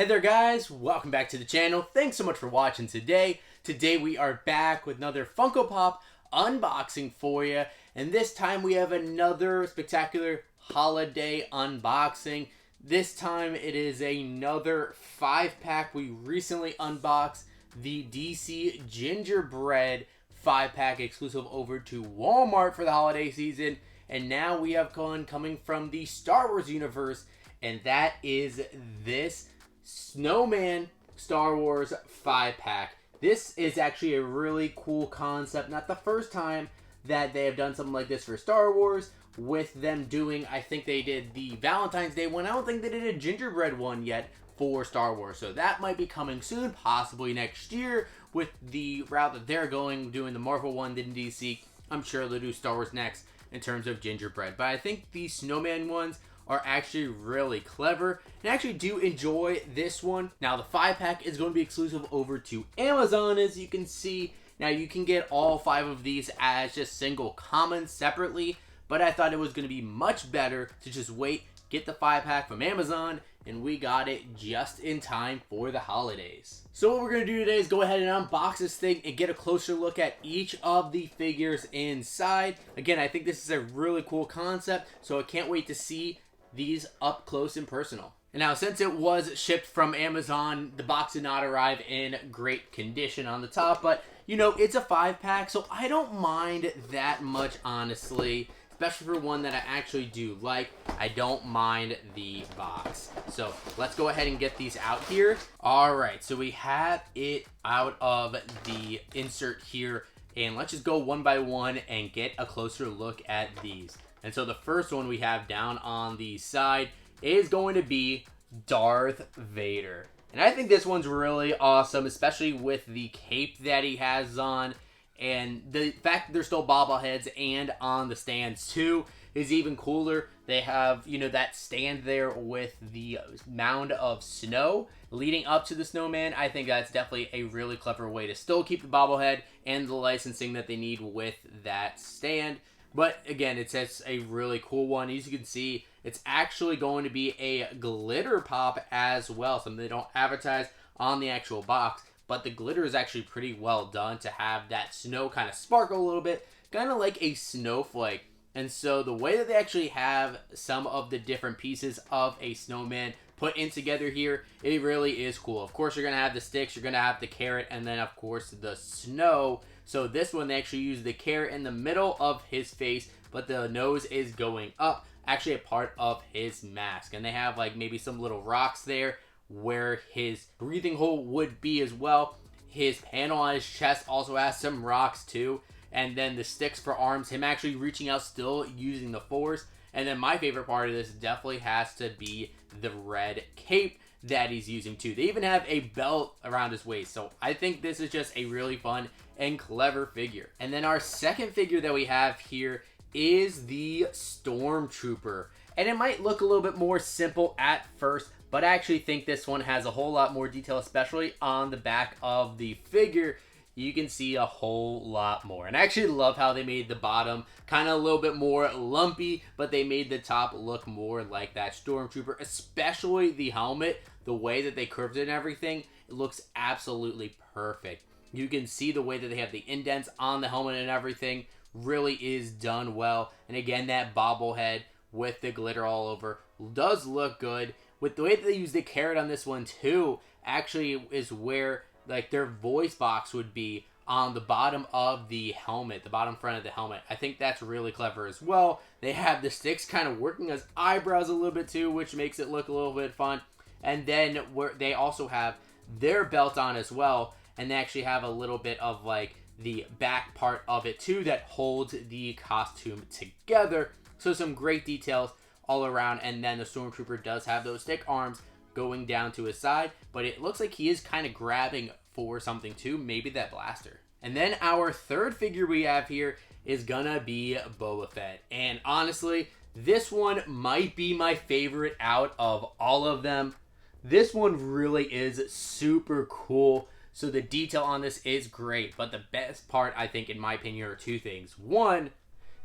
there guys, welcome back to the channel. Thanks so much for watching today. Today we are back with another Funko Pop unboxing for you. And this time we have another spectacular holiday unboxing. This time it is another 5-pack. We recently unboxed the DC Gingerbread 5-pack exclusive over to Walmart for the holiday season. And now we have one coming from the Star Wars universe. And that is this Snowman Star Wars 5-pack. This is actually a really cool concept. Not the first time that they have done something like this for Star Wars, with them doing, I think they did the Valentine's Day one. I don't think they did a gingerbread one yet for Star Wars. So that might be coming soon, possibly next year, with the route that they're going, doing the Marvel one, then DC. I'm sure they'll do Star Wars next in terms of gingerbread. But I think the Snowman ones are actually really clever, and I actually do enjoy this one. Now the 5-pack is going to be exclusive over to Amazon, as you can see. Now you can get all 5 of these as just single commons separately, but I thought it was going to be much better to just wait, get the 5-pack from Amazon, and we got it just in time for the holidays. So what we're going to do today is go ahead and unbox this thing and get a closer look at each of the figures inside. Again, I think this is a really cool concept, so I can't wait to see these up close and personal. And now, since it was shipped from Amazon, the box did not arrive in great condition on the top, but you know, it's a 5-pack, so I don't mind that much, honestly, especially for one that I actually do like. I don't mind the box. So let's go ahead and get these out here. All right, so we have it out of the insert here, and let's just go one by one and get a closer look at these. And so the first one we have down on the side is going to be Darth Vader. And I think this one's really awesome, especially with the cape that he has on. And the fact that they're still bobbleheads and on the stands too is even cooler. They have, you know, that stand there with the mound of snow leading up to the snowman. I think that's definitely a really clever way to still keep the bobblehead and the licensing that they need with that stand. But again, it's a really cool one. As you can see, it's actually going to be a glitter pop as well. Something they don't advertise on the actual box. But the glitter is actually pretty well done to have that snow kind of sparkle a little bit. Kind of like a snowflake. And so the way that they actually have some of the different pieces of a snowman put in together here, it really is cool. Of course, you're going to have the sticks, you're going to have the carrot, and then of course the snow. So this one, they actually use the carrot in the middle of his face, but the nose is going up, actually a part of his mask. And they have like maybe some little rocks there where his breathing hole would be as well. His panel on his chest also has some rocks too. And then the sticks for arms, him actually reaching out, still using the force. And then my favorite part of this definitely has to be the red cape that he's using too. They even have a belt around his waist. So I think this is just a really fun and clever figure. And then our second figure that we have here is the Stormtrooper. And it might look a little bit more simple at first, but I actually think this one has a whole lot more detail, especially on the back of the figure. You can see a whole lot more. And I actually love how they made the bottom kind of a little bit more lumpy, but they made the top look more like that Stormtrooper, especially the helmet. The way that they curved it and everything, it looks absolutely perfect. You can see the way that they have the indents on the helmet and everything really is done well. And again, that bobblehead with the glitter all over does look good. With the way that they use the carrot on this one too, actually is where like their voice box would be on the bottom of the helmet, the bottom front of the helmet. I think that's really clever as well. They have the sticks kind of working as eyebrows a little bit too, which makes it look a little bit fun. And then where they also have their belt on as well, and they actually have a little bit of like the back part of it too that holds the costume together. So some great details all around. And then the Stormtrooper does have those stick arms going down to his side, but it looks like he is kind of grabbing for something too, maybe that blaster. And then our third figure we have here is gonna be Boba Fett. And honestly, this one might be my favorite out of all of them. This one really is super cool. So the detail on this is great, but the best part, I think, in my opinion, are two things. One,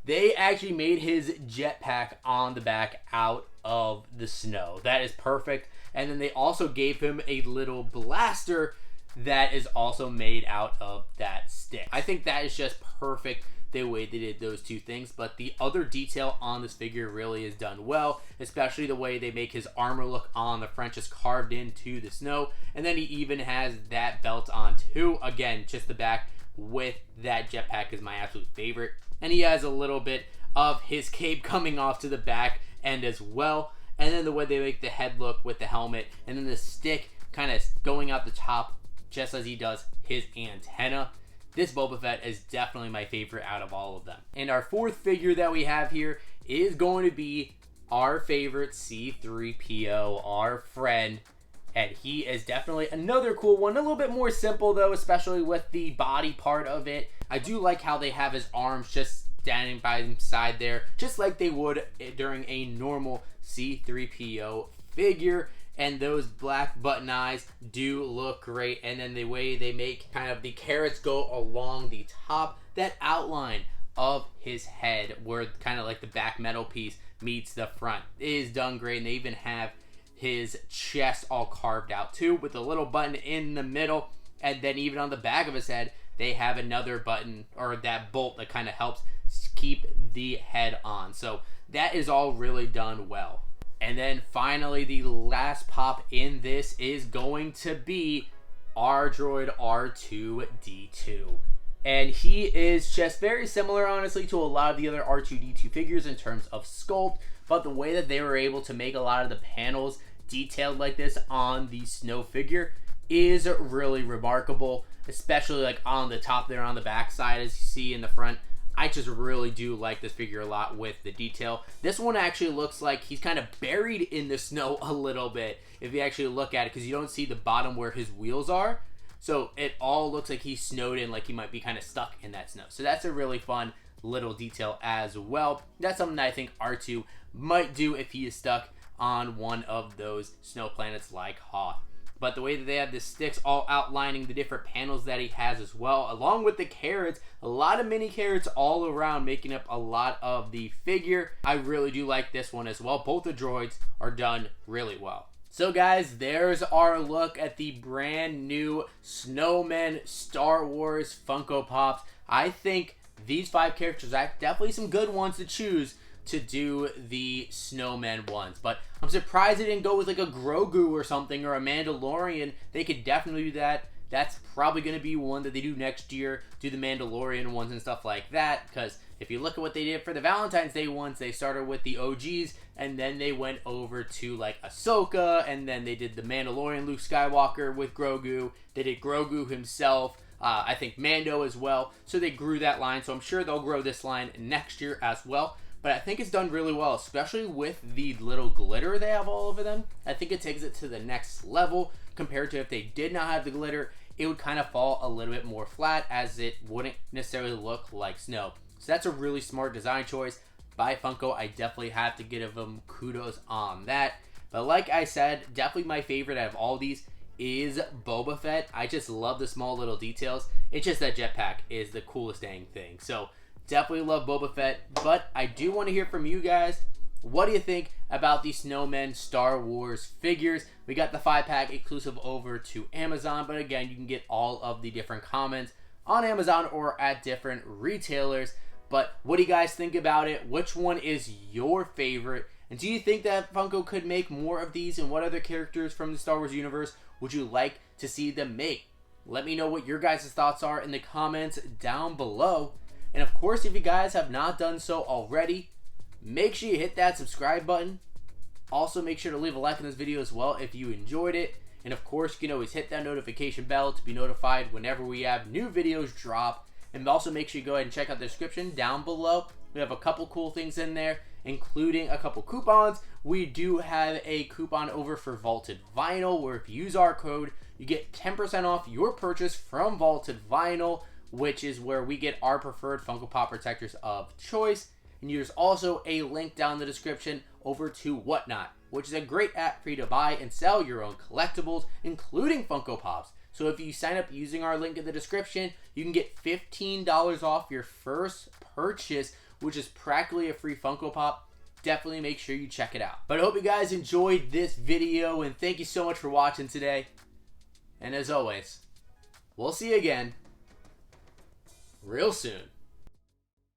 they actually made his jetpack on the back out of the snow. That is perfect. And then they also gave him a little blaster that is also made out of that stick. I think that is just perfect the way they did those two things, but the other detail on this figure really is done well, especially the way they make his armor look on the front just carved into the snow, and then he even has that belt on too. Again, just the back with that jetpack is my absolute favorite, and he has a little bit of his cape coming off to the back end as well, and then the way they make the head look with the helmet, and then the stick kind of going out the top just as he does his antenna. This Boba Fett is definitely my favorite out of all of them. And our fourth figure that we have here is going to be our favorite C-3PO, our friend. And he is definitely another cool one. A little bit more simple though, especially with the body part of it. I do like how they have his arms just standing by his side there, just like they would during a normal C-3PO figure. And those black button eyes do look great. And then the way they make kind of the carrots go along the top, that outline of his head where kind of like the back metal piece meets the front is done great. And they even have his chest all carved out too with a little button in the middle. And then even on the back of his head, they have another button or that bolt that kind of helps keep the head on. So that is all really done well. And then finally, the last pop in this is going to be our droid R2-D2. And he is just very similar, honestly, to a lot of the other R2-D2 figures in terms of sculpt. But the way that they were able to make a lot of the panels detailed like this on the Snow figure is really remarkable. Especially like on the top there on the back side, as you see in the front. I just really do like this figure a lot with the detail. This one actually looks like he's kind of buried in the snow a little bit if you actually look at it, because you don't see the bottom where his wheels are. So it all looks like he's snowed in, like he might be kind of stuck in that snow. So that's a really fun little detail as well. That's something that I think R2 might do if he is stuck on one of those snow planets like Hoth. But the way that they have the sticks all outlining the different panels that he has as well, along with the carrots, a lot of mini carrots all around making up a lot of the figure. I really do like this one as well. Both the droids are done really well. So guys, there's our look at the brand new Snowman Star Wars Funko Pops. I think these 5 characters are definitely some good ones to choose to do the Snowman ones, but I'm surprised they didn't go with like a Grogu or something or a Mandalorian. They could definitely do that. That's probably going to be one that they do next year, do the Mandalorian ones and stuff like that, because if you look at what they did for the Valentine's Day ones, they started with the OGs, and then they went over to like Ahsoka, and then they did the Mandalorian Luke Skywalker with Grogu. They did Grogu himself, I think Mando as well, so they grew that line, so I'm sure they'll grow this line next year as well. But I think it's done really well, especially with the little glitter they have all over them. I think it takes it to the next level compared to if they did not have the glitter. It would kind of fall a little bit more flat as it wouldn't necessarily look like snow. So that's a really smart design choice by Funko. I definitely have to give them kudos on that. But like I said, definitely my favorite out of all these is Boba Fett. I just love the small little details. It's just that jetpack is the coolest dang thing. So definitely love Boba Fett, but I do want to hear from you guys. What do you think about the Snowman Star Wars figures? We got the 5-pack exclusive over to Amazon, but again, you can get all of the different comments on Amazon or at different retailers. But what do you guys think about it? Which one is your favorite? And do you think that Funko could make more of these? And what other characters from the Star Wars universe would you like to see them make? Let me know what your guys' thoughts are in the comments down below. And of course, if you guys have not done so already, make sure you hit that subscribe button. Also, make sure to leave a like on this video as well if you enjoyed it. And of course, you can always hit that notification bell to be notified whenever we have new videos drop. And also make sure you go ahead and check out the description down below. We have a couple cool things in there, including a couple coupons. We do have a coupon over for Vaulted Vinyl, where if you use our code, you get 10% off your purchase from Vaulted Vinyl, which is where we get our preferred Funko Pop protectors of choice. And there's also a link down in the description over to Whatnot, which is a great app for you to buy and sell your own collectibles, including Funko Pops. So if you sign up using our link in the description, you can get $15 off your first purchase which is practically a free Funko Pop. Definitely make sure you check it out. But I hope you guys enjoyed this video, and thank you so much for watching today. And as always, we'll see you again real soon.